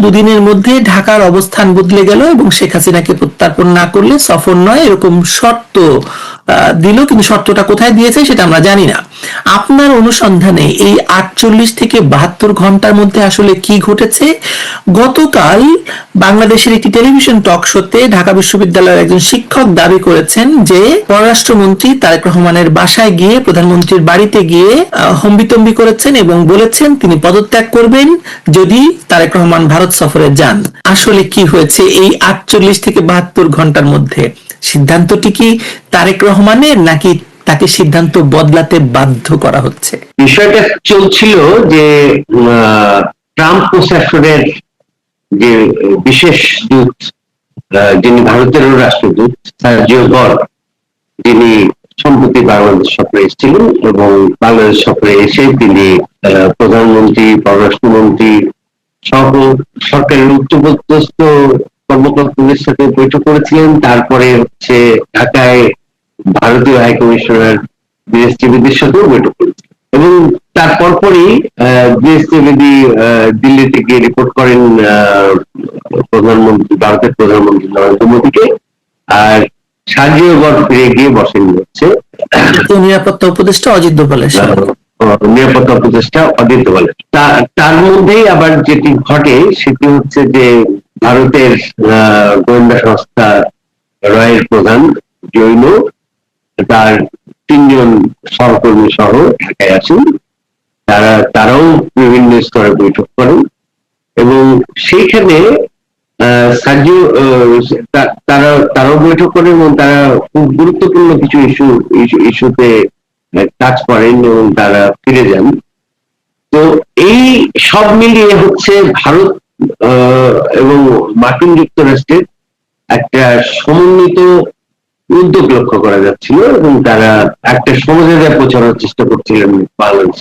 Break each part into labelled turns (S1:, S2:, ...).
S1: দুদিনের মধ্যে ঢাকার অবস্থান বদলে গেল এবং শেখ হাসিনাকে প্রত্যার্পণ না করলে সফর নয় এরকম শর্ত দিল, কিন্তু শর্তটা কোথায় দিয়েছে সেটা আমরা জানি না। আপনার অনুসন্ধানে এই 48 থেকে 72 ঘন্টার মধ্যে আসলে কি ঘটেছে? গতকাল বাংলাদেশের একটি টেলিভিশন টক শোতে ঢাকা বিশ্ববিদ্যালয়ের একজন শিক্ষক দাবি করেছেন যে পররাষ্ট্রমন্ত্রী তারেক রহমানের বাসায় গিয়ে, প্রধানমন্ত্রীর বাড়িতে গিয়ে হম্বিতম্বি করেছেন এবং বলেছেন তিনি পদত্যাগ করবেন যদি তারেক রহমান ভারত সফরে যান। আসলে কি হয়েছে এই 48 থেকে 72 ঘন্টার মধ্যে? সিদ্ধান্তটি কি তারেক রহমানের, নাকি তাকে সিদ্ধান্ত বদলাতে বাধ্য করা হচ্ছে?
S2: বিষয়টা চলছিল যে ট্রাম্প প্রশাসনের যে বিশেষ দূত, যিনি ভারতেরও রাষ্ট্রদূত, সার্জিও গর, যিনি সম্প্রতি বাংলাদেশ সফরে এসেছিলেন এবং বাংলাদেশ সফরে এসে তিনি প্রধানমন্ত্রী, পররাষ্ট্রমন্ত্রী সহ সরকারের উচ্চপদস্থ কর্মকর্তাদের সাথে বৈঠক করেছিলেন। তারপরে হচ্ছে ঢাকায় ভারতীয় হাইকমিশনার বিএস ত্রিবেদীর সাথেও বৈঠক করেছিলেন এবং তারপর পরই বিএস ত্রিবেদী দিল্লিতে গিয়ে রিপোর্ট করেন ভারতের প্রধানমন্ত্রী নরেন্দ্র মোদীকে, আর সার্জিও গর ফিরে গিয়ে বসেন হচ্ছে
S1: নিরাপত্তা উপদেষ্টা অজিত দোভালের সাথে।
S2: নিরাপত্তা উপদেষ্টা অজিত দোভালের। তার মধ্যেই আবার যেটি ঘটে সেটি হচ্ছে যে ভারতের গোয়েন্দা সংস্থা রয়ের প্রধান জৈন, তার 3 জন সহকর্মী সহ ঢাকায় আসেন। তারাও বিভিন্ন স্তরে বৈঠক করেন এবং সেইখানে তারাও বৈঠক করেন এবং তারা খুব গুরুত্বপূর্ণ কিছু ইস্যুতে কাজ করেন এবং তারা ফিরে যান। তো এই সব মিলিয়ে হচ্ছে ভারত এবং মার্কিন যুক্তরাষ্ট্রের একটা সমন্বিত উদ্যোগ লক্ষ্য করা যাচ্ছিল এবং তারা একটা সমঝোতায় পৌঁছানোর চেষ্টা করছিলেন বাংলাদেশ।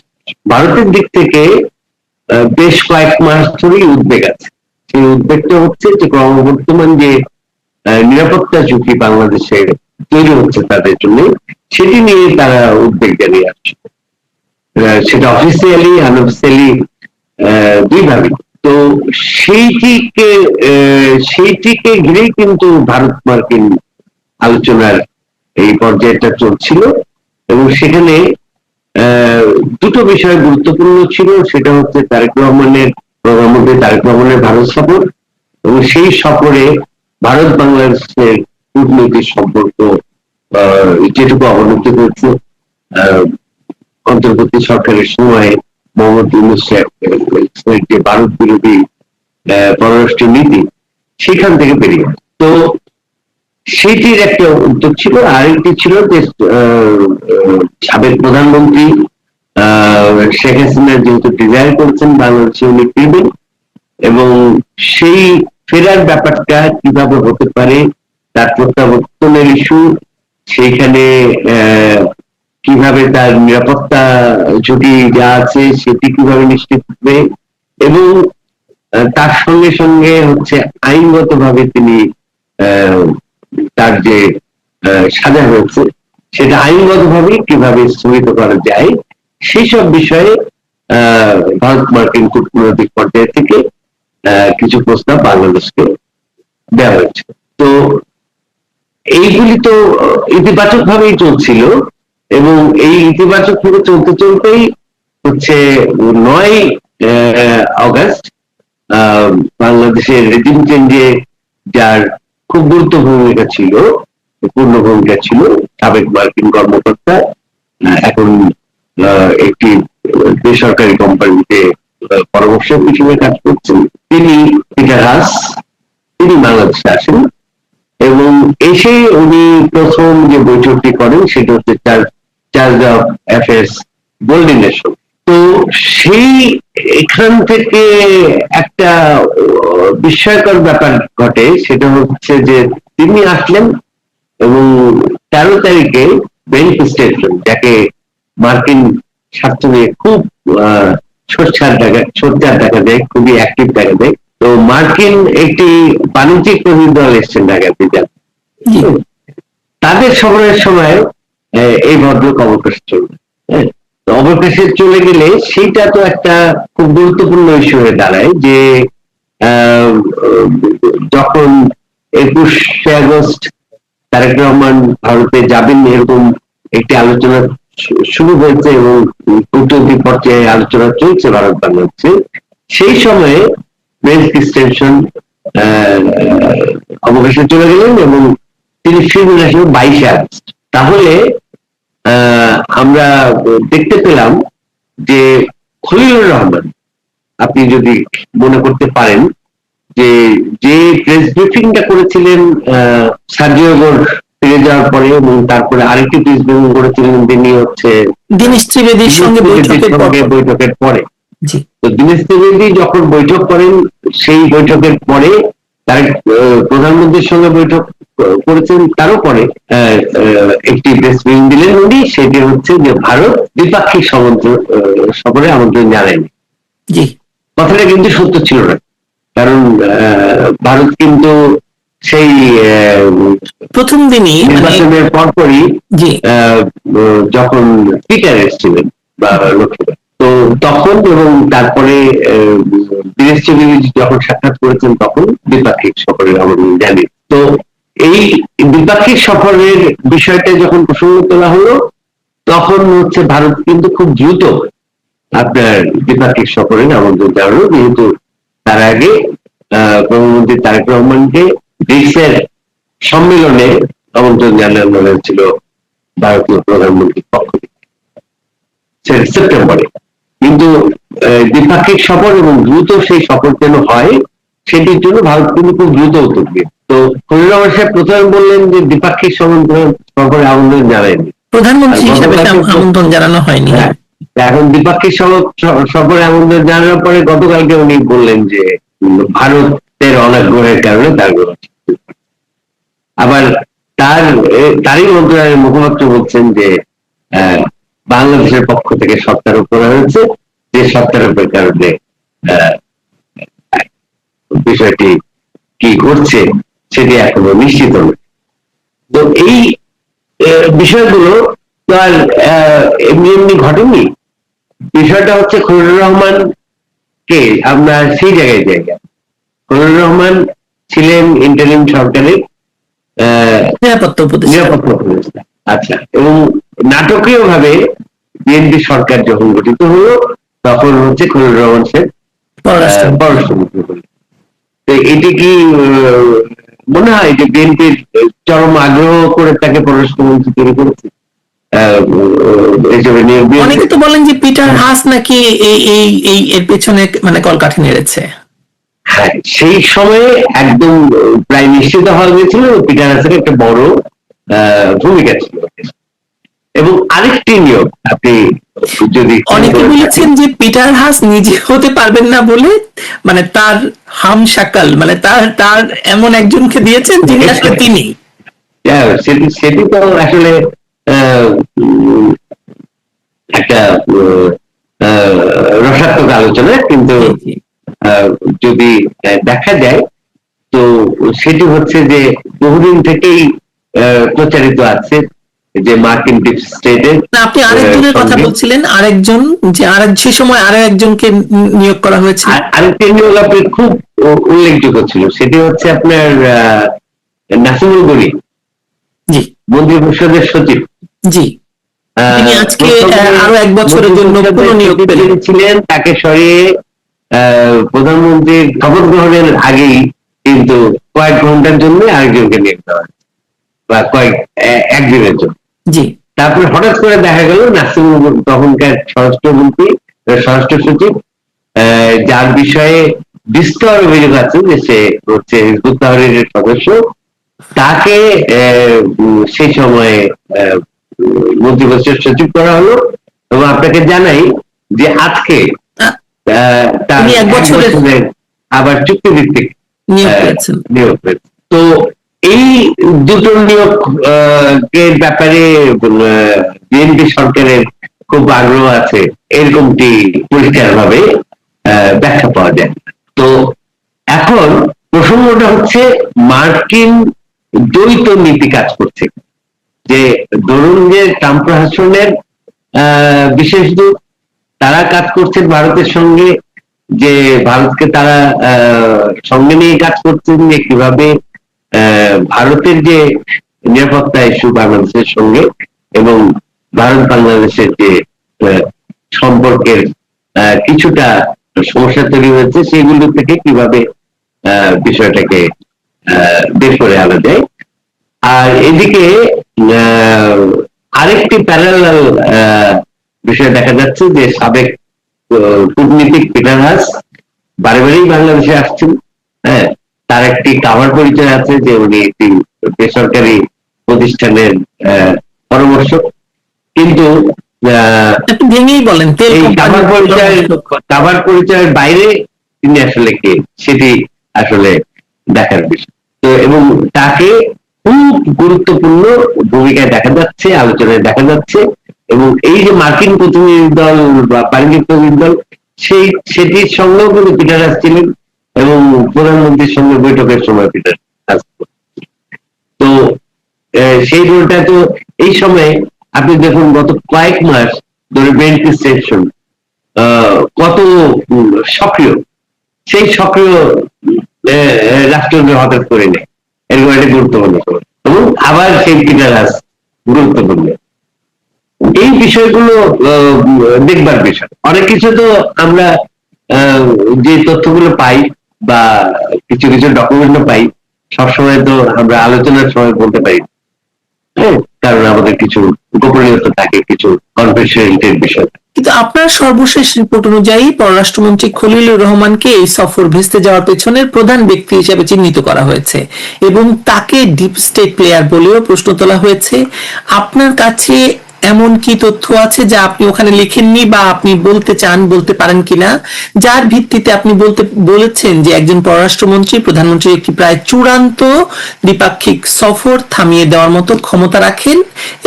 S2: ভারতের দিক থেকে বেশ কয়েক মাস ধরেই উদ্বেগ আছে। সেই উদ্বেগটা হচ্ছে যে ক্রমবর্ধমান যে নিরাপত্তা ঝুঁকি বাংলাদেশে তৈরি হচ্ছে তাদের জন্য, সেটি নিয়ে তারা উদ্বেগ জানিয়ে আসছে। সেটা অফিসিয়ালি আনঅফিসিয়ালি দুইভাবে। তো সেইটিকে ঘিরেই কিন্তু ভারত মার্কিন আলোচনার এই পর্যায়টা চলছিল এবং সেখানে দুটো বিষয় গুরুত্বপূর্ণ ছিল। সেটা হচ্ছে প্রধানমন্ত্রী তারেক রহমানের ভারত সফর এবং সেই সফরে ভারত বাংলাদেশের কূটনৈতিক সম্পর্ক যেটুকু অবনতি হয়েছে অন্তর্বর্তী সরকারের সময় মোহাম্মদ ইউনূসের যে ভারত বিরোধী পররাষ্ট্র নীতি, সেখান থেকে বেরিয়ে। তো সেটির একটা উদ্যোগ ছিল। আরেকটি ছিল যে সাবেক প্রধানমন্ত্রী শেখ হাসিনা যেহেতু ডিজাইন করেছেন বাংলাদেশে উনি ফিরবেন এবং সেই ফেরার ব্যাপারটা কিভাবে হতে পারে, তার প্রত্যাবর্তনের ইস্যু, সেইখানে কিভাবে তার নিরাপত্তা ঝুঁকি যা আছে সেটি কিভাবে নিশ্চিত হবে এবং তার সঙ্গে সঙ্গে হচ্ছে আইনগতভাবে তিনি তার যে সাজা হয়েছে সেটা আইনগতভাবে কিভাবে স্থগিত করা যায়, সেই সব বিষয়ে ভারত মার্কিন কূটনৈতিক পর্যায় থেকে কিছু প্রস্তাব বাংলাদেশকে দেওয়া হয়েছে। তো এইগুলি তো ইতিবাচক ভাবেই চলছিল এবং এই ইতিবাচক ভাবে চলতে চলতেই হচ্ছে 9 আগস্ট বাংলাদেশের রেজিম চেঞ্জে যার খুব পূর্ণ ভূমিকা ছিল সাবেক মার্কিন কর্মকর্তা, এখন একটি বেসরকারি কোম্পানিতে পরামর্শক হিসেবে কাজ করছেন, তিনি পিটার হাস, তিনি বাংলাদেশে আসেন এবং এসে উনি প্রথম যে বৈঠকটি করেন সেটা হচ্ছে চার্জ অফ অ্যাফেয়ার্স বোল্ডিনের সঙ্গে। তো সেই এখান থেকে একটা বিস্ময়কর ব্যাপার ঘটে, সেটা হচ্ছে যে তিনি আসলেন এবং 13 তারিখে বেঞ্চ স্টেটমেন্ট, যাকে মার্কিন স্বার্থ নিয়ে খুব সোচ্চার দেখা দেয়, খুবই অ্যাক্টিভ দেখা দেয়। তো মার্কিন একটি বাণিজ্যিক প্রতিনিধি দল এসছেন ঢাকাতে, তাদের সফরের সময় এই ভদ্রলোক অবকাশে চলবে। অবকাশে চলে গেলে সেইটা তো একটা খুব গুরুত্বপূর্ণ ইস্যু হয়ে দাঁড়ায় যে আহ, যখন 21শে আগস্ট তারেক রহমান ভারতে যাবেন এরকম একটি আলোচনা শুরু হয়েছে এবং কূটনৈতিক পর্যায়ে আলোচনা চলছে ভারত বাংলাদেশে, সেই সময়ে ব্রেন এক্সটেনশন অবকাশে চলে গেলেন এবং তিনি ফিরবেন আসলে 22শে আগস্ট। তাহলে আমরা দেখতে পেলাম যে খলিলুর রহমান, আপনি যদি মনে করতে পারেন, যে যে প্রেস ব্রিফিংটা করেছিলেন সার্জিওগর ফিরে যাওয়ার পরে এবং তারপরে আরেকটি প্রেস ব্রিফিং করেছিলেন তিনি হচ্ছে
S1: দীনেশ ত্রিবেদীর সঙ্গে
S2: বৈঠকের পরে।
S1: জি,
S2: তো দীনেশ ত্রিবেদী যখন বৈঠক করেন সেই বৈঠকের পরে তার প্রধানমন্ত্রীর সঙ্গে বৈঠক করেছেন, তারও পরে একটি প্রেস ব্রিফিং দিলেন উনি, সেটি হচ্ছে যে ভারত দ্বিপাক্ষিক সফরে আমন্ত্রণ জানায়নি।
S1: জি,
S2: কথাটা কিন্তু সত্য ছিল না, কারণ ভারত কিন্তু সেই
S1: প্রথম দিনই
S2: নির্বাচনের পরপরই
S1: জি,
S2: যখন স্পিকার এসেছিলেন বা লোকসভা, তো তখন এবং তারপরে দীনেশ ত্রিবেদী যখন সাক্ষাৎ করেছেন তখন দ্বিপাক্ষিক সফরের আমন্ত্রণ জানি। তো এই দ্বিপাক্ষিক সফরের বিষয়টা যখন প্রসঙ্গ তোলা হলো, তখন হচ্ছে ভারত কিন্তু খুব দ্রুত আপনার দ্বিপাক্ষিক সফরের আমন্ত্রণ জানালো, যেহেতু তার আগে প্রধানমন্ত্রী তারেক রহমানকে ব্রিক্সের সম্মেলনে আমন্ত্রণ জানানো হয়েছিল ভারতীয় প্রধানমন্ত্রীর পক্ষ থেকে সেপ্টেম্বরে। কিন্তু দ্বিপাক্ষিক সফর এবং দ্রুত সেই সফর যেন হয় সেটির জন্য ভারত কিন্তু খুব দ্রুত উদ্যোগ নিয়ে। তো খলিলুর রহমান সাহেব প্রথমে বললেন যে দ্বিপাক্ষিক সফরে আমন্ত্রণ জানায়নি,
S1: প্রধানমন্ত্রী হিসেবে আমন্ত্রণ জানানো হয়নি।
S2: এখন দ্বিপাক্ষিক সফরে আমন্ত্রণ জানানোর পরে গতকালকে উনি বললেন যে ভারতের অনাগ্রহের কারণে তার আবার তারই মন্ত্রণালয়ের মুখপাত্র বলছেন যে বাংলাদেশের পক্ষ থেকে সত্যারোপ করা হয়েছে, যে সত্যারোপের কারণে বিষয়টি কি ঘটছে সেটি এখনো নিশ্চিত নয়। তো এই বিষয়গুলো তো আর এমনি এমনি ঘটেনি। বিষয়টা হচ্ছে খলিলুর রহমান কে আমরা সেই জায়গায় খলিলুর রহমান ছিলেন ইন্টারিম সরকারের
S1: নিরাপত্তা
S2: উপদেষ্টা। আচ্ছা, এবং নাটকীয় ভাবে বিএনপি সরকার যখন গঠিত হলো তখন হচ্ছে খলিলুর রহমান সাহেব পররাষ্ট্রমন্ত্রী হলেন। তো এটি কি মনে হয় যে বিএনপির চরম আগ্রহ করে তাকে পররাষ্ট্রমন্ত্রী তৈরি করেছে?
S1: অনেকে তো বলেন যে পিটার হাস নাকি এই এর পেছনে মানে কলকাঠি নেড়েছে।
S2: হ্যাঁ, সেই সময়ে একদম প্রায় নিশ্চিত হওয়া গেছিল পিটার হাসের একটা বড় ভূমিকা ছিল। এবং আরেকটি নিয়োগ আপনি যদি
S1: অনেকে বলেছেন যে পিটার হাস নিজে হতে পারবেন না বলে মানে তার হামশাকাল মানে তার এমন একজনকে দিয়েছেন যিনি আসলে তিনি।
S2: সেটি তো আসলে একটা রসাত্মক আলোচনা, কিন্তু যদি দেখা যায় তো সেটি হচ্ছে যে বহুদিন থেকেই প্রচারিত আছে যে মার্কিন ডিপ স্টেটে।
S1: আপনি আরেকজনের কথা বলছিলেন, আরেকজন যে সে সময় আরো একজনকে নিয়োগ করা হয়েছে।
S2: আরেকটি নিয়োগ আপনি খুব উল্লেখযোগ্য ছিল, সেটি হচ্ছে আপনার নাসিমুল গনি,
S1: জি,
S2: মন্ত্রিপরিষদের সচিব।
S1: জি, তিনি আজকে আরো এক বছরের জন্য পুনঃনিয়োগ
S2: ছিলেন। তাকে সরিয়ে প্রধানমন্ত্রীর শপথ গ্রহণের আগেই কিন্তু কয়েক ঘন্টার জন্য আরেকজনকে নিয়োগ দেওয়া হয় বা একদিনের জন্য।
S1: জি,
S2: তারপরে হঠাৎ করে দেখা গেল নাসিমুল তখনকার স্বরাষ্ট্র সচিব, যার বিষয়ে বিস্তর অভিযোগ আছে যে সে হচ্ছে হিজবুত তাহরীরের সদস্য, তাকে সেই সময়ে মন্ত্রিপরিষদ সচিব করা হলো। এবং আপনাকে জানাই যে আজকে আবার চুক্তিভিত্তিক নিয়োগ পেয়েছে। তো এই দুটো নিয়োগ এর ব্যাপারে বিএনপি সরকারের খুব আগ্রহ আছে এরকমটি পরিষ্কার ভাবে ব্যাখ্যা পাওয়া যায়। তো এখন প্রসঙ্গটা হচ্ছে মার্কিন দ্বৈত নীতি কাজ করছে, যে ধরুন যে ট্রাম্প প্রশাসনের বিশেষ দূত তারা কাজ করছেন ভারতের সঙ্গে যে ভারতকে তারা সঙ্গে নিয়ে কাজ করছেন, যে কিভাবে ভারতের যে নিরাপত্তা ইস্যু বাংলাদেশের সঙ্গে এবং ভারত বাংলাদেশের যে আহ, সম্পর্কের কিছুটা সমস্যা তৈরি হয়েছে, সেগুলো থেকে কিভাবে বিষয়টাকে বের করে আনা যায়। আর এদিকে আহ, আরেকটি প্যারালাল বিষয় দেখা যাচ্ছে যে সাবেক কূটনীতিক পিটার হাস বারে বারেই বাংলাদেশে আসছেন। হ্যাঁ, তার একটি কাভার পরিচয় আছে যে উনি একটি বেসরকারি প্রতিষ্ঠানের পরামর্শক, কিন্তু
S1: একটু ভেঙেই বলেন, তেল
S2: এই কাভার পরিচয়ের বাইরে তিনি আসলে কে, সেটি আসলে দেখার বিষয়। তো এবং তাকে খুব গুরুত্বপূর্ণ ভূমিকায় দেখা যাচ্ছে, আলোচনায় দেখা যাচ্ছে, এবং এই যে মার্কিন প্রতিনিধি দল বা বাণিজ্যিক প্রতিনিধি দল, সেটির সঙ্গেও কিন্তু পিটার আসছিলেন, এবং প্রধানমন্ত্রীর সঙ্গে বৈঠকের সময় পিটার আসছিলেন। তো সেই রোলটা তো এই সময়ে আপনি দেখুন গত কয়েক মাস ধরে বিএনপি সেকশন কত সক্রিয়, সেই সক্রিয় রাষ্ট্রকে হঠাৎ করে নেয়, এরকম একটা গুরুত্বপূর্ণ খবর। এবং আবার সেই পিটার হাস গুরুত্বপূর্ণ। এই বিষয়গুলো দেখবার বিষয়। অনেক কিছু তো আমরা যে তথ্যগুলো পাই বা কিছু কিছু ডকুমেন্টও পাই, সবসময় তো আমরা আলোচনার সময় বলতে পারি, হ্যাঁ, কারণ আমাদের কিছু গোপনীয়তা থাকে, কিছু কনফিডেন্সিয়ালিটির বিষয়।
S1: কিন্তু আপনার সর্বশেষ রিপোর্ট অনুযায়ী পররাষ্ট্রমন্ত্রী খলিলুর রহমানকে এই সফর ভেস্তে যাওয়ার পেছনের প্রধান ব্যক্তি হিসেবে চিহ্নিত করা হয়েছে এবং তাকে ডিপ স্টেট প্লেয়ার বলেও প্রশ্ন তোলা হয়েছে। আপনার কাছে এমন কি তথ্য আছে যা আপনি ওখানে লিখেননি বা আপনি বলতে চান, বলতে পারেন কিনা, যার ভিত্তিতে আপনি বলেছেন যে একজন পররাষ্ট্রমন্ত্রী প্রধানমন্ত্রীর একটি প্রায় চূড়ান্ত দ্বিপাক্ষিক সফর থামিয়ে দেওয়ার মতো ক্ষমতা রাখেন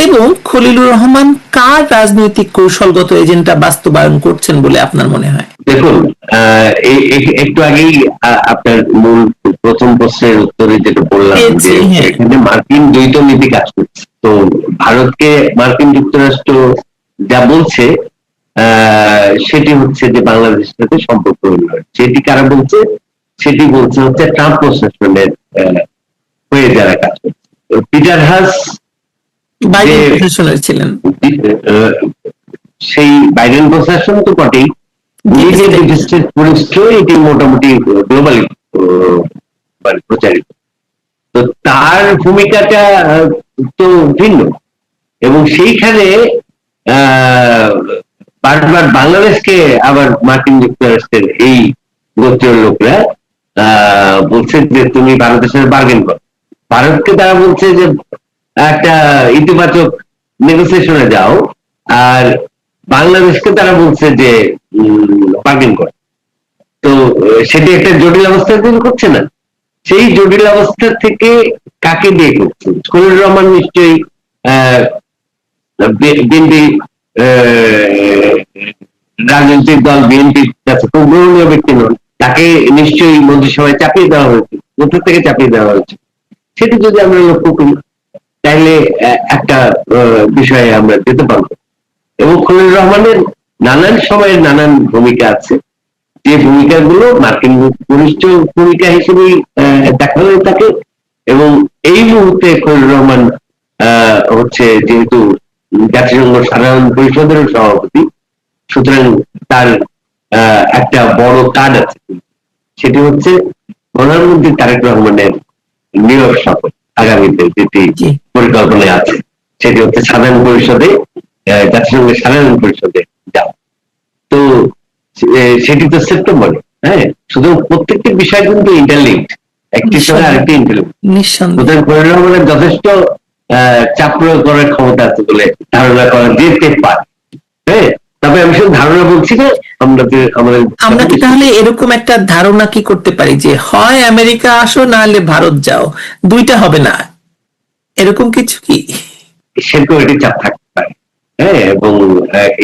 S1: এবং খলিলুর রহমান কার রাজনৈতিক কৌশলগত এজেন্ডা বাস্তবায়ন করছেন বলে আপনার মনে হয়?
S2: দেখুন, একটু আগেই আপনার মূল প্রথম প্রশ্নের উত্তরে যেটা বললাম যে এখানে মার্কিন দ্বৈত নীতি কাজ করছে। তো ভারতকে মার্কিন যুক্তরাষ্ট্র যা বলছে সেটি হচ্ছে যে বাংলাদেশের সাথে সম্পর্ক উন্নয়ন। সেটি কারা বলছে? সেটি বলছে হচ্ছে ট্রাম্প প্রশাসনের হয়ে যারা কাজ করছে। পিটার হাস
S1: ছিলেন,
S2: সেই বাইডেন প্রশাসন তো বটেই, এটি মোটামুটি গ্লোবালি প্রচারিত। তো তার ভূমিকাটা তো ভিন্ন, এবং সেইখানে বারবার বাংলাদেশকে আবার মার্কিন যুক্তরাষ্ট্রের এই গোত্রের লোকরা বলছে যে তুমি ভারতের সাথে বার্গেন করো। ভারতকে তারা বলছে যে একটা ইতিবাচক নেগোসিয়েশনে যাও, আর বাংলাদেশকে তারা বলছে যে বার্গেন করো। তো সেটি একটা জটিল অবস্থা তৈরি করছে না? সেই জটিল অবস্থা থেকে কাকে দিয়ে করছে? খলিলুর রহমান নিশ্চয়ই বিএনপি রাজনৈতিক দল বিএনপির কাছে খুব গ্রহণীয় ব্যক্তি নন, তাকে নিশ্চয়ই মন্ত্রিসভায় চাপিয়ে দেওয়া হয়েছে, কোথা থেকে চাপিয়ে দেওয়া হয়েছে সেটি যদি আমরা লক্ষ্য করি, তাহলে একটা বিষয়ে আমরা যেতে পারবো। এবং খলিলুর রহমানের নানান সময়ের নানান ভূমিকা আছে, যে ভূমিকাগুলো মার্কিন ঘনিষ্ঠ ভূমিকা হিসেবে দেখা হয়ে থাকে। এবং এই মুহূর্তে খলিলুর রহমান হচ্ছে যেহেতু জাতিসংঘ সাধারণ পরিষদের সভাপতি, সুতরাং তার একটা বড় কাজ আছে, সেটি হচ্ছে প্রধানমন্ত্রী তারেক রহমানের নিউ ইয়র্ক সফর আগামীতে যেটি পরিকল্পনায় আছে, সেটি হচ্ছে সাধারণ পরিষদে, জাতিসংঘের সাধারণ পরিষদে যাওয়া। তো সেটি তো সেপ্টেম্বরে। হ্যাঁ, শুধু প্রত্যেকটি বিষয় কিন্তু ইন্টারলিঙ্কড, একটি সঙ্গে আরেকটি ইন্টারলিঙ্কড। খলিলুর রহমানের যথেষ্ট চাপ প্রয়োগ করার ক্ষমতা আছে বলে ধারণা করা যেতে পারে। হ্যাঁ, তবে আমি শুধু ধারণা বলছি না,
S1: আমরা কি তাহলে এরকম একটা ধারণা কি করতে পারি যে হয় আমেরিকা আসো না হলে ভারত যাও, দুইটা হবে না, এরকম কিছু কি?
S2: সেরকম একটি চাপ থাকতে পারে। হ্যাঁ, এবং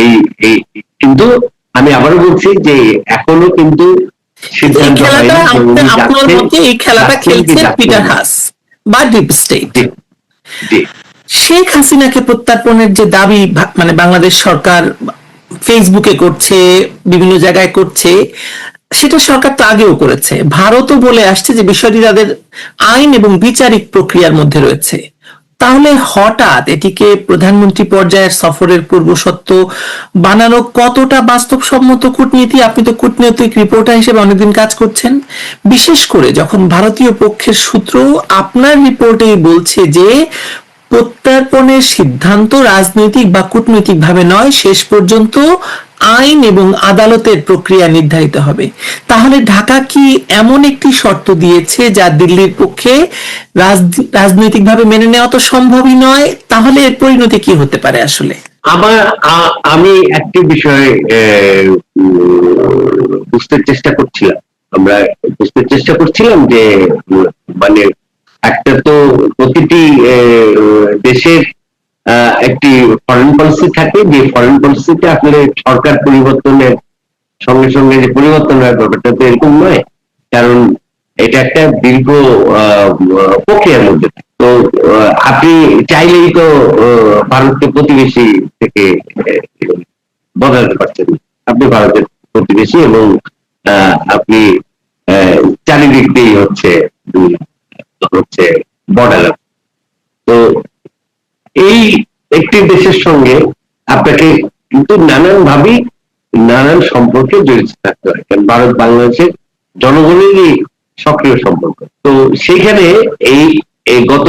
S2: এই কিন্তু আমি আবারও বলছি যে এখনো কিন্তু সিদ্ধান্ত
S1: আপনার মতে এই খেলাটা খেলছেন পিটার হাস বা ডিপ স্টেট। শেখ হাসিনাকে প্রত্যার্পণের যে দাবি মানে বাংলাদেশ সরকার ফেসবুকে করছে, বিভিন্ন জায়গায় করছে, সেটা সরকার তো আগেও করেছে, ভারতও বলে আসছে যে বিষয়টি তাদের আইন এবং বিচারিক প্রক্রিয়ার মধ্যে রয়েছে। তাহলে হঠাৎ এটিকে প্রধানমন্ত্রী পর্যায়ের সফরের পূর্বশর্ত বানানো কতটা বাস্তবসম্মত কূটনীতি? আপনি তো কূটনৈতিক রিপোর্টার হিসেবে অনেকদিন কাজ করছেন, বিশেষ করে যখন ভারতীয় পক্ষের সূত্র আপনার রিপোর্টেই বলছে যে প্রত্যর্পণের সিদ্ধান্ত রাজনৈতিক বা কূটনৈতিক ভাবে নয়, শেষ পর্যন্ত আইন এবং আদালতের প্রক্রিয়া নির্ধারিত হবে। তাহলে ঢাকা কি এমন একটি শর্ত দিয়েছে যা দিল্লির পক্ষে রাজনৈতিকভাবে মেনে নেওয়া তো সম্ভবই নয়? তাহলে এর পরিণতি কি হতে পারে আসলে?
S2: আমি একটি বিষয় বুঝতে চেষ্টা করছিলাম, আমরা বুঝতে চেষ্টা করছিলাম যে মানে একটা তো প্রতিটি দেশের একটি ফরেন পলিসি থাকে, যে ফরেন পলিসিতে আসলে সরকার পরিবর্তনের সঙ্গে সঙ্গে যে পরিবর্তন হয় ব্যাপারটা তো এরকম নয়, কারণ এটা একটা দীর্ঘ প্রক্রিয়ার মধ্যে। তো আপনি চাইলেই তো ভারতকে প্রতিবেশী থেকে বদলাতে পারছেন না। আপনি ভারতের প্রতিবেশী এবং আপনি চারিদিক দিয়েই হচ্ছে বর্ডার। তো এই একটি দেশের সঙ্গে আপনাকে কিন্তু নানান ভাবেই নানান সম্পর্কে জড়িত থাকতে হয়, কারণ ভারত বাংলাদেশের জনগণেরই সক্রিয় সম্পর্ক। তো সেইখানে এই গত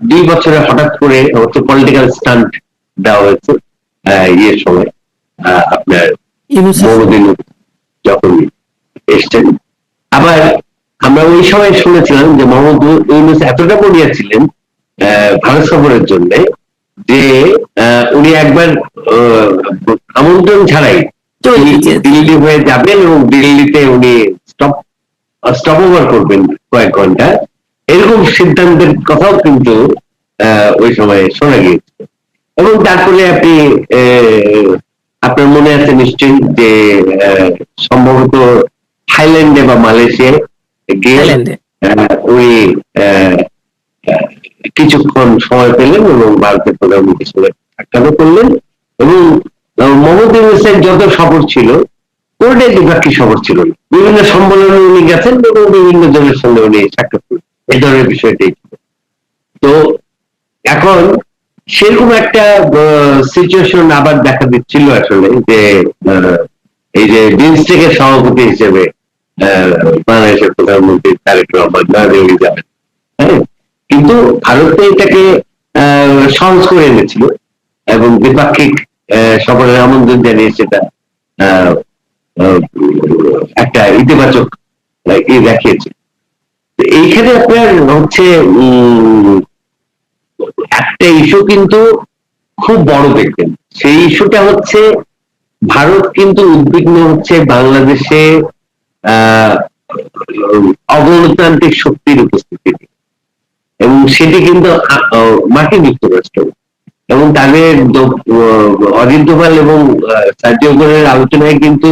S2: 2 বছরে হঠাৎ করে হচ্ছে পলিটিক্যাল স্টান্ট দেওয়া হয়েছে ইয়ের সময়, আপনার বহুদিন যখন এসছেন। আবার আমরা ওই সময় শুনেছিলাম যে মোহাম্মদ ইউনূস এতটা বলিয়াছিলেন ভারত সফরের জন্য যে উনি একবার আমন্ত্রণ ছাড়াই দিল্লি হয়ে যাবেন এবং দিল্লিতে উনি স্টপ ওভার করবেন কয়েক ঘন্টা, এরকম সিদ্ধান্তের কথাও কিন্তু ওই সময় শোনা গিয়েছে। এবং তারপরে আপনি আপনার মনে আছে নিশ্চয়ই যে সম্ভবত থাইল্যান্ডে বা মালয়েশিয়ায় গিয়ে উনি কিছুক্ষণ সময় পেলেন এবং ভারতের প্রধানমন্ত্রীর সঙ্গে সাক্ষাৎ করলেন। এবং মোহাম্মদ ইউনূসের যত সফর ছিল কোনটাই দ্বিপাক্ষিক সফর ছিল না, বিভিন্ন সম্মেলনে উনি গেছেন এবং বিভিন্ন জনের সঙ্গে উনি সাক্ষাৎ করলেন, এই ধরনের বিষয়টাই ছিল। তো এখন সেরকম একটা সিচুয়েশন আবার দেখা দিচ্ছিল আসলে, যে এই যে বিমস্টেকের সভাপতি হিসেবে বাংলাদেশের প্রধানমন্ত্রী তারেক রহমান নয়াদিল্লি যাবেন, হ্যাঁ, কিন্তু ভারত এটাকে সহজ করে এনেছিল এবং দ্বিপাক্ষিক সফরের আমন্ত্রণ জানিয়ে সেটা একটা ইতিবাচক দেখিয়েছে। এইখানে আপনার হচ্ছে একটা ইস্যু কিন্তু খুব বড় দেখবেন, সেই ইস্যুটা হচ্ছে ভারত কিন্তু উদ্বিগ্ন হচ্ছে বাংলাদেশে অগণতান্ত্রিক শক্তির উপস্থিতি, এবং সেটি কিন্তু মার্কিন যুক্তরাষ্ট্র এবং তাদের অজিত দোভাল এবং সার্জিও গোরের আলোচনায় কিন্তু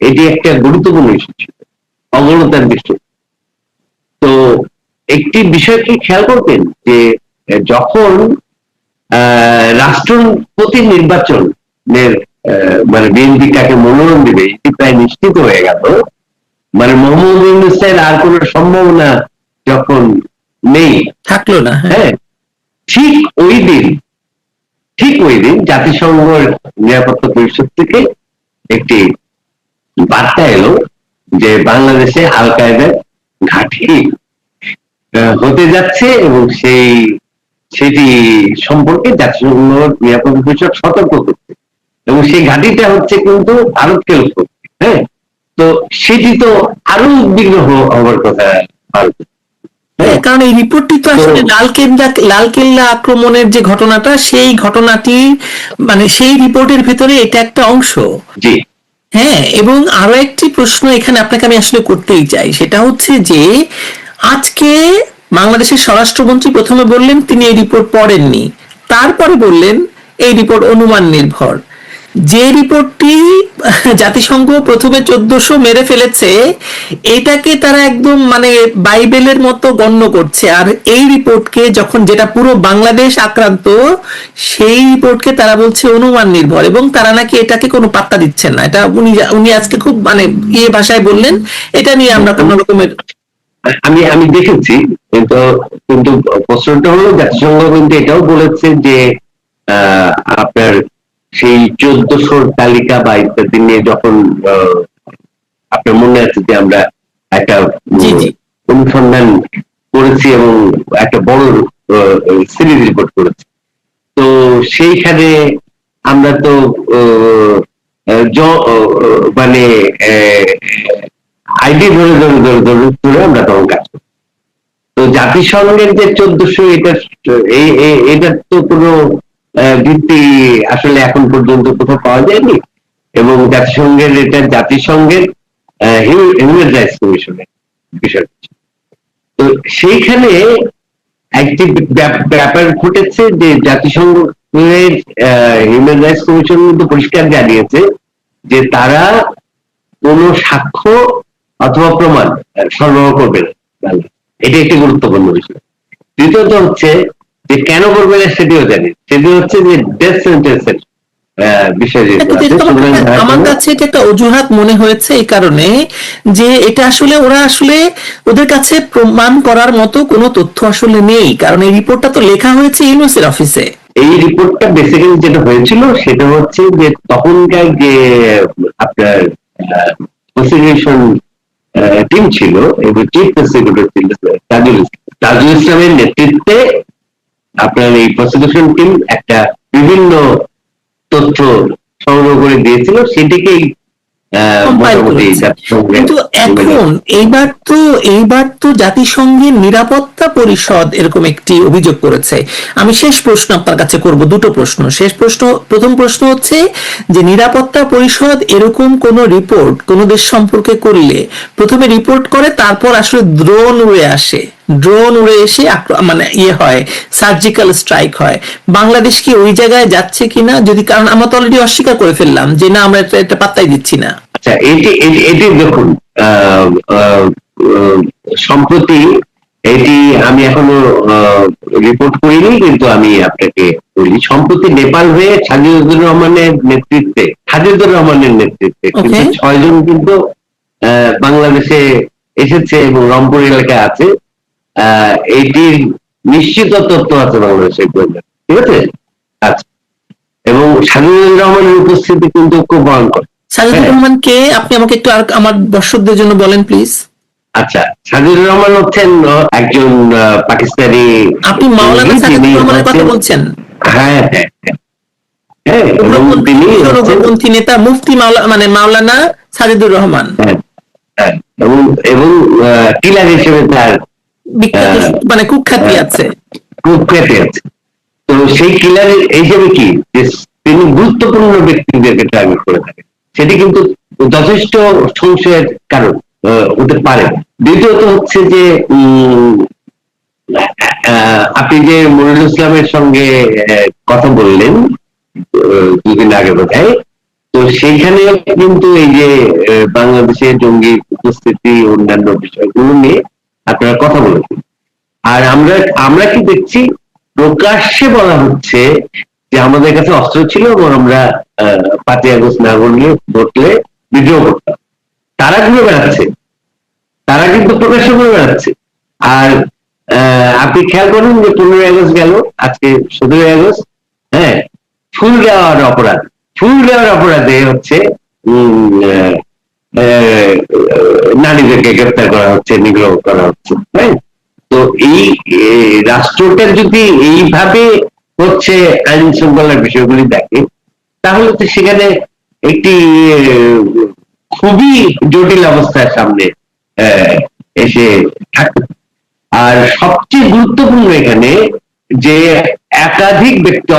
S2: এটি একটা গুরুত্বপূর্ণ ইস্যু ছিল, অগণতান্ত্রিক শক্তি। তো একটি বিষয় কি খেয়াল করবেন যে যখন রাষ্ট্রপতি নির্বাচনের মানে বিএনপি কাকে মনোনয়ন দিবে এটি প্রায় নিশ্চিত হয়ে গেল, মানে মোহাম্মদ ইউনূসের আর কোন সম্ভাবনা যখন নেই
S1: থাকলো না,
S2: হ্যাঁ, ঠিক ওই দিন জাতিসংঘের নিরাপত্তা পরিষদ থেকে একটি বার্তা এলো যে বাংলাদেশে আল কায়েদার ঘাঁটি হতে যাচ্ছে এবং সেটি সম্পর্কে জাতিসংঘ নিরাপত্তা পরিষদ সতর্ক করছে, এবং সেই ঘাঁটিটা হচ্ছে কিন্তু ভারতকে লক্ষ্য করছে। হ্যাঁ, তো সেটি তো আরো উদ্বিগ্ন হওয়ার কথা ভারত,
S1: কারণ এই রিপোর্টটি তো আসলে লালকেল্লা আক্রমণের যে ঘটনাটা, সেই ঘটনাটি মানে সেই রিপোর্টের ভেতরে এটা একটা অংশ।
S2: জি
S1: হ্যাঁ, এবং আরো একটি প্রশ্ন এখানে আপনাকে আমি আসলে করতেই চাই, সেটা হচ্ছে যে আজকে বাংলাদেশের স্বরাষ্ট্রমন্ত্রী প্রথমে বললেন তিনি এই রিপোর্ট পড়েননি, তারপরে বললেন এই রিপোর্ট অনুমান নির্ভর। যে রিপোর্টটি জাতিসংঘ প্রথমে 1400 মেরে ফেলেছে, এটাকে তারা একদম মানে বাইবেলের মতো গণ্য করছে। আর এই রিপোর্টকে যখন, যেটা পুরো বাংলাদেশ আক্রান্ত, সেই রিপোর্টকে তারা বলছে অনুমান নির্ভর, এবং তারা নাকি এটাকে কোনো পাত্তা দিচ্ছেন না। এটা উনি উনি আজকে খুব মানে ভাষায় বললেন। এটা নিয়ে আমরা কোনো রকমের
S2: আমি আমি দেখেছি, কিন্তু কিন্তু প্রশ্নটা হলো জাতিসংঘ কিন্তু এটাও বলেছে যে আহ, আপনার সেই 1400 তালিকা বা ইত্যাদি নিয়ে যখন আপনার মনে আছে যে আমরা একটা
S1: জি জি
S2: অনুসন্ধান করেছি এবং একটা বড় সিরিজ রিপোর্ট করেছি। তো সেইখানে আমরা তো মানে আইডি ধরে ধরে ধরে ধরে ধরে আমরা তখন কাজ করি। তো জাতিসংঘের যে 1400, এটার তো কোনো ভিত্তি আসলে এখন পর্যন্ত কোথাও পাওয়া যায়নি, এবং জাতিসংঘের হিউম্যান রাইটস কমিশনের বিষয়। তো সেইখানে একটি ব্যাপার ঘটেছে যে জাতিসংঘের হিউম্যান রাইটস কমিশন কিন্তু পরিষ্কার জানিয়েছে যে তারা কোনো সাক্ষ্য অথবা প্রমাণ সরবরাহ করবে না। এটা একটি গুরুত্বপূর্ণ বিষয়। দ্বিতীয়ত হচ্ছে যে কেন করবে না সেটিও জানি, সেটি হচ্ছে যে ডেথ সেন্টেন্সের বিষয় যেহেতু আছে,
S1: আমার কাছে এটা একটা অজুহাত মনে হয়েছে এই কারণে যে এটা আসলে ওরা আসলে ওদের কাছে প্রমাণ করার মতো কোনো তথ্য আসলে নেই, কারণ এই রিপোর্টটা তো লেখা হয়েছে ইউনুসের অফিসে।
S2: এই রিপোর্টটা বেসিক্যালি যেটা হয়েছিল সেটা হচ্ছে যে তখনকার যে আপনার প্রসিকিউশন টিম ছিল এবং চিফ প্রসিকিউটর ছিল তাজুল ইসলামের নেতৃত্বে আপনার এই প্রসিকিউশন টিম একটা বিভিন্ন তথ্য সংগ্রহ করে দিয়েছিল, সেটিকেই মোটামুটি
S1: কিন্তু এখন এইবার তো জাতিসংঘের নিরাপত্তা পরিষদ এরকম একটি অভিযোগ করেছে। আমি শেষ প্রশ্ন আপনার কাছে করব, দুটো প্রশ্ন। প্রথম প্রশ্ন হচ্ছে যে নিরাপত্তা পরিষদ এরকম কোন রিপোর্ট কোন দেশ সম্পর্কে করলে প্রথমে রিপোর্ট করে, তারপর আসলে ড্রোন উড়ে এসে মানে হয়, সার্জিক্যাল স্ট্রাইক হয়। বাংলাদেশ কি ওই জায়গায় যাচ্ছে কিনা, যদি, কারণ আমরা তো অলরেডি অস্বীকার করে ফেললাম যে না, আমরা এটা পাত্তাই দিচ্ছি না।
S2: আচ্ছা, এটি দেখুন, সম্প্রতি এটি আমি এখনো রিপোর্ট করিনি, কিন্তু আমি আপনাকে বলি, সম্প্রতি নেপাল হয়ে সাজিদুর রহমানের নেতৃত্বে কিন্তু 6 জন কিন্তু বাংলাদেশে এসেছে এবং রংপুর এলাকায় আছে। এটির নিশ্চিত তথ্য আছে বাংলাদেশের গোয়েন্দা, ঠিক আছে? আচ্ছা, এবং সাজিদুর রহমানের উপস্থিতি কিন্তু খুব ভয়ঙ্কর।
S1: সাজিদুর রহমান কে, আপনি আমাকে একটু আর আমার দর্শকদের জন্য বলেন প্লিজ।
S2: আচ্ছা, সাজিদুর রহমান হচ্ছেন একজন পাকিস্তানি।
S1: আপনি মাওলানা সাজিদুর রহমানের কথা বলছেন?
S2: হ্যাঁ হ্যাঁ হ্যাঁ,
S1: উগ্রপন্থী নেতা মুফতি মাওলানা সাজিদুর রহমান।
S2: এবং এবং কিলার হিসেবে তার
S1: বিখ্যাত মানে কুখ্যাতি আছে।
S2: তো সেই কিলার হিসেবে কি তিনি গুরুত্বপূর্ণ ব্যক্তিদেরকে টার্গেট করে থাকেন, সেটি কিন্তু যথেষ্ট সংশয়ের কারণ হতে পারে। দ্বিতীয়ত হচ্ছে যে আপনি যে মনিরুল ইসলামের সঙ্গে কথা বললেন দুদিন আগে বোধহয়, তো সেইখানে কিন্তু এই যে বাংলাদেশে জঙ্গি উপস্থিতি অন্যান্য বিষয়গুলো নিয়ে আপনারা কথা বলেছেন। আর আমরা কি দেখছি, প্রকাশ্যে বলা হচ্ছে যে আমাদের কাছে অস্ত্র ছিল এবং আমরা 5ই আগস্ট না ঘটলে বিদ্রোহ করতাম। তারা ঘুরে বেড়াচ্ছে, তারা কিন্তু প্রকাশ্য করে বেড়াচ্ছে। আর আপনি খেয়াল করুন যে 15ই আগস্ট গেল, আজকে 17ই আগস্ট, হ্যাঁ, ফুল দেওয়ার অপরাধে হচ্ছে নারীদেরকে গ্রেফতার করা হচ্ছে, নিগ্রহ করা হচ্ছে। হ্যাঁ, তো এই রাষ্ট্রটার যদি এইভাবে হচ্ছে আইন শৃঙ্খলার বিষয়গুলি দেখে, তাহলে তো সেখানে একটি খুবই জটিল অবস্থার সামনে এসে থাকে। আর সবচেয়ে গুরুত্বপূর্ণ এখানে যে একাধিক ব্যক্তি,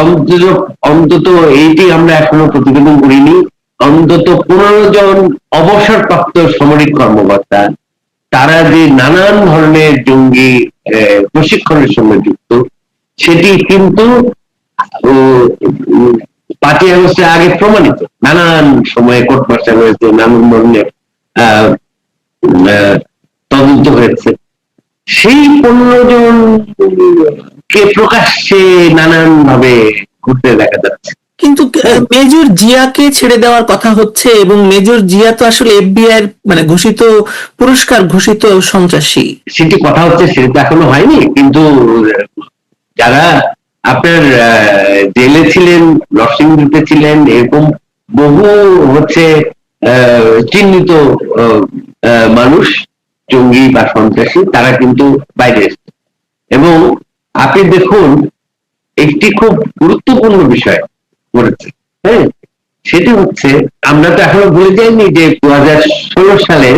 S2: অন্তত এইটি আমরা এখনো প্রতিবেদন করিনি, অন্তত 15 জন অবসরপ্রাপ্ত সামরিক কর্মকর্তা, তারা যে নানান ধরনের জঙ্গি প্রশিক্ষণের সঙ্গে যুক্ত, সেটি কিন্তু 5ই আগস্টের আগে প্রমাণিত, নানান সময়ে কোর্ট মার্শাল হয়েছে, নানান ধরনের আহ, আহ, তদন্ত হয়েছে। সেই 15 জন কে প্রকাশ্যে নানান ভাবে ঘুরতে দেখা যাচ্ছে।
S1: কিন্তু মেজর জিয়াকে ছেড়ে দেওয়ার কথা হচ্ছে, এবং মেজর জিয়া তো আসলে এফবিআই মানে ঘোষিত পুরস্কার ঘোষিত সন্ত্রাসী।
S2: সেটি কথা হচ্ছে, সেটা তো এখনো হয়নি, কিন্তু যারা আপনার জেলে ছিলেন, নরসিংদীতে ছিলেন, এরকম বহু হচ্ছে চিহ্নিত মানুষ, জঙ্গি বা সন্ত্রাসী, তারা কিন্তু বাইরে এসছে। এবং আপনি দেখুন, একটি খুব গুরুত্বপূর্ণ বিষয় করেছে, হ্যাঁ, সেটি হচ্ছে, আমরা তো এখনো ভুলে যাইনি যে 2016 সালের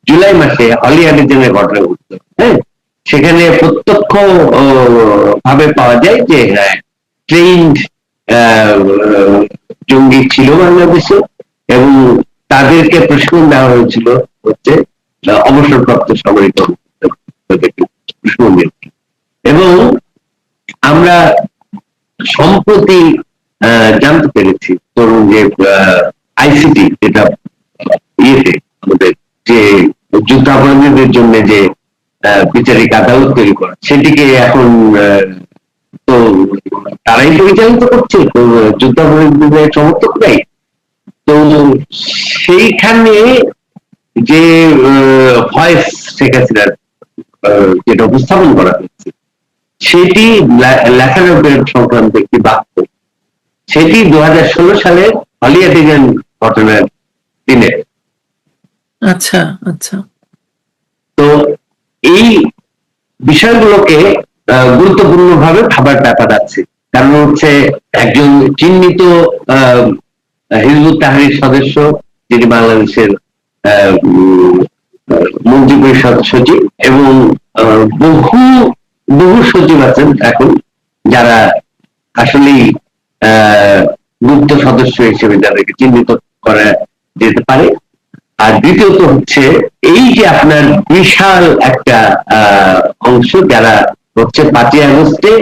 S2: জুলাই মাসে হলি আর্টিজানের ঘটনা ঘটল। হ্যাঁ, সেখানে প্রত্যক্ষ ভাবে পাওয়া যায় যে হ্যাঁ, ট্রেইনড জঙ্গি ছিল বাংলাদেশে, এবং তাদেরকে প্রশিক্ষণ দেওয়া হয়েছিল হচ্ছে অবসরপ্রাপ্ত সামরিক কর্মকর্তাদেরকে প্রশিক্ষণ দিয়েছিল। এবং আমরা সম্প্রতি জানতে পেরেছি ধরুন যে আইসিটি, যেটা ইয়েতে আমাদের যে যুদ্ধাপরাধীদের জন্য যে বিচারিক আদালত তৈরি করা, সেটিকে এখন তো তারাই পরিচালিত করছে, তো যুদ্ধাপরাধীদের সমর্থকরাই। তো সেইখানে যে ভয়েস শেখ হাসিনার যেটা উপস্থাপন করা হয়েছে, সেটি লেখানোর সংক্রান্ত একটি বাক্য, সেটি 2016 সালের হলি আর্টিজান ঘটনার দিনে।
S1: আচ্ছা আচ্ছা।
S2: তো এই বিষয়গুলোকে গুরুত্বপূর্ণ ভাবে ভাবার ব্যাপার আছে, কারণ হচ্ছে একজন চিহ্নিত হিজবুত তাহরীর সদস্য, যিনি বাংলাদেশের মন্ত্রী পরিষদ সচিব, এবং বহু বহু সচিব আছেন এখন যারা আসলেই গুপ্ত সদস্য হিসেবে যাদেরকে চিহ্নিত করা যেতে পারে। আর দ্বিতীয়ত হচ্ছে, এই যে আপনার বিশাল একটা অংশ যারা হচ্ছে 5ই আগস্টে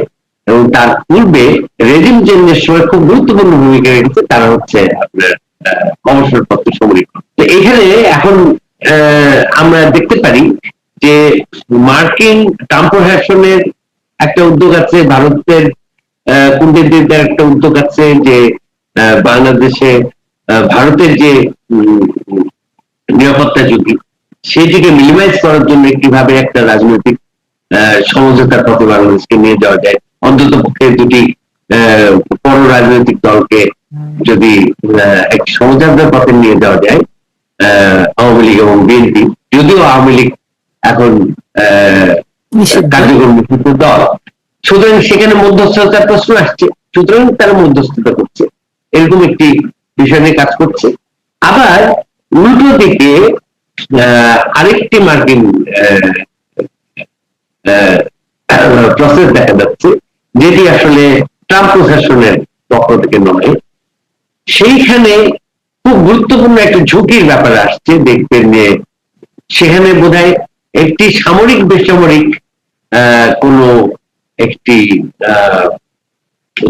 S2: এবং তার পূর্বে রেজিম চেঞ্জের সময় খুব গুরুত্বপূর্ণ ভূমিকা রেখেছে, তারা হচ্ছে আপনার অবসরপ্রাপ্ত সামরিক। তো এখানে এখন আমরা দেখতে পারি যে মার্কিন ট্রাম্প প্রশাসনের একটা উদ্যোগ আছে, ভারতের কূটনীতিকদের একটা উদ্যোগ আছে যে বাংলাদেশে ভারতের যে নিরাপত্তা ঝুঁকি, সেটিকে মিনিমাইজ করার জন্য কিভাবে একটা রাজনৈতিক সমঝোতার পথে বাংলাদেশকে নিয়ে যাওয়া যায়, অন্তত পক্ষে দুটি বড় রাজনৈতিক দলকে যদি একটি সমঝোতার পথে নিয়ে যাওয়া যায়, আওয়ামী লীগ এবং বিএনপি, যদিও আওয়ামী লীগ এখন কার্যকর নিষিদ্ধ দল, সুতরাং সেখানে মধ্যস্থতার প্রশ্ন আসছে, সুতরাং তারা মধ্যস্থতা করছে, এরকম একটি বিষয় নিয়ে কাজ করছে। আবার উল্টো দিকে আরেকটি মার্কিন প্রসেস দেখা যাচ্ছে, যেটি আসলে ট্রাম্প প্রশাসনের পক্ষ থেকে নয়। সেইখানে খুব গুরুত্বপূর্ণ একটা ঝুঁকির ব্যাপার আসছে দেখবেন যে সেখানে বোধহয় একটি সামরিক বেসামরিক কোন একটি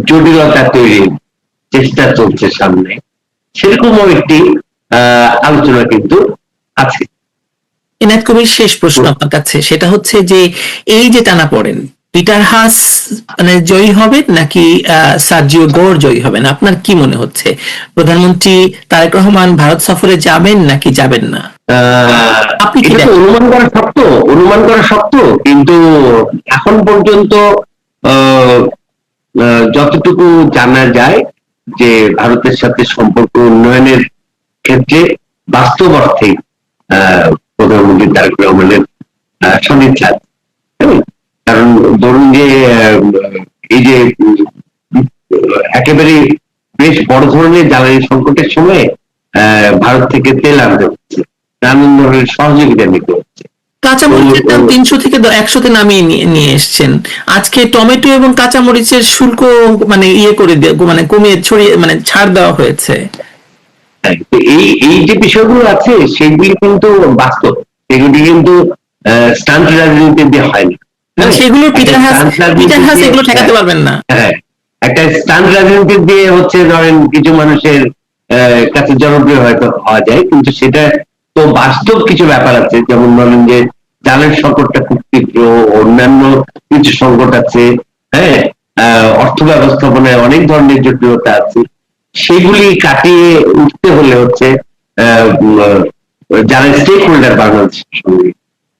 S2: জটিলতা তৈরির চেষ্টা চলছে সামনে, সেরকমও একটি আলোচনা কিন্তু আছে।
S1: এনায়েত কবির, শেষ প্রশ্ন আপনার কাছে, সেটা হচ্ছে যে এই যে টানাপোড়েন, পিটার হাস মানে জয়ী হবেন নাকি সার্জিও গোর জয়ী হবেন? আপনার কি মনে হচ্ছে, প্রধানমন্ত্রী তারেক রহমান ভারত সফরে যাবেন নাকি যাবেন না? আপনি কি
S2: অনুমান করা শক্ত, কিন্তু এখন পর্যন্ত যতটুকু জানা যায় যে ভারতের সাথে সম্পর্ক উন্নয়নের ক্ষেত্রে বাস্তব অর্থে প্রধানমন্ত্রী তারেক রহমানের সদিচ্ছা, কারণ ধরুন যে এই যে একেবারে বেশ বড় ধরনের জ্বালানি সংকটের সময় ভারত থেকে তেল আনতে হচ্ছে, নানান ধরনের সহযোগিতা নিতে হচ্ছে।
S1: কাঁচামরিচের দাম 300 থেকে 100-তে নামিয়ে নিয়ে এসছেন। আজকে টমেটো এবং কাঁচামরিচের শুল্ক মানে করে মানে কমিয়ে ছড়িয়ে মানে ছাড় দেওয়া হয়েছে।
S2: এই এই যে বিষয়গুলো আছে সেগুলি কিন্তু বাস্তব, এগুলি কিন্তু স্টান্ট রাজনীতি দিয়ে হয় না।
S1: সেগুলো পিটার হাস এগুলো ঠেকাতে পারবেন না।
S2: হ্যাঁ, একটা স্টান্ট রাজনীতি দিয়ে হচ্ছে ধরেন কিছু মানুষের কাছে জনপ্রিয় হয়তো হওয়া যায়, কিন্তু সেটা তো বাস্তব কিছু ব্যাপার আছে, যেমন ধরেন যে জালের সংকটটা খুব তীব্র, অন্যান্য কিছু সংকট আছে, হ্যাঁ, অর্থ ব্যবস্থাপনায় অনেক ধরনের জটিলতা আছে। সেগুলি কাটিয়ে উঠতে হলে হচ্ছে যারা স্টেক হোল্ডার বাংলাদেশের সঙ্গে,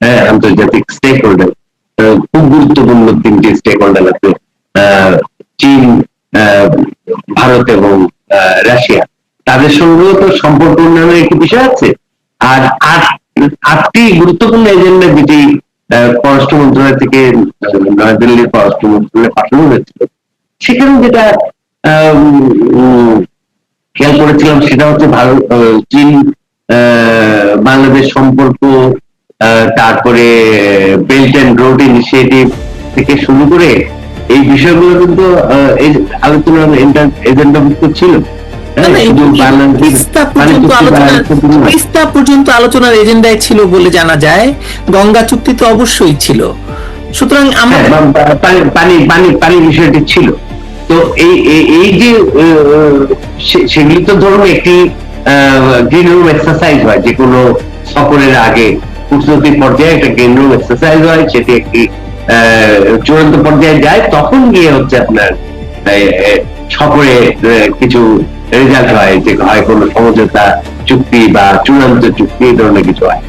S2: হ্যাঁ, আন্তর্জাতিক স্টেক হোল্ডার, খুব গুরুত্বপূর্ণ তিনটি স্টেক হোল্ডার আছে, চীন, ভারত এবং রাশিয়া, তাদের সঙ্গেও তো সম্পর্ক উন্নয়নের একটি বিষয় আছে। আর আটটি গুরুত্বপূর্ণ এজেন্ডা যেটি পররাষ্ট্র মন্ত্রণালয় থেকে নয়াদিল্লির পররাষ্ট্র মন্ত্রণালয়ে পাঠানো হয়েছিল, সেখানে যেটা খেয়াল করেছিলাম সেটা হচ্ছে ভারত চীন বাংলাদেশ সম্পর্ক, তারপরে বেল্ট অ্যান্ড রোড ইনিশিয়েটিভ থেকে শুরু করে এই বিষয়গুলো কিন্তু এই আলোচনার এজেন্ডাভুক্ত ছিল।
S1: তিস্তা পর্যন্ত আলোচনার এজেন্ডায় ছিল বলে জানা যায়, গঙ্গা চুক্তি তো অবশ্যই ছিল। সুতরাং আমরা
S2: পানি বিষয়টি ছিল। তো এই যে সেগুলি তো ধরুন একটি গ্রিন রুম এক্সারসাইজ হয়, যে কোনো সফরের আগে প্রস্তুতি পর্যায়ে একটা গ্রিন রুম এক্সারসাইজ হয়, সেটি একটি চূড়ান্ত পর্যায়ে যায়, তখন গিয়ে হচ্ছে আপনার সফরে কিছু রেজাল্ট হয়, যে হয় কোনো সমঝোতা চুক্তি বা চূড়ান্ত চুক্তি, এই ধরনের কিছু হয়।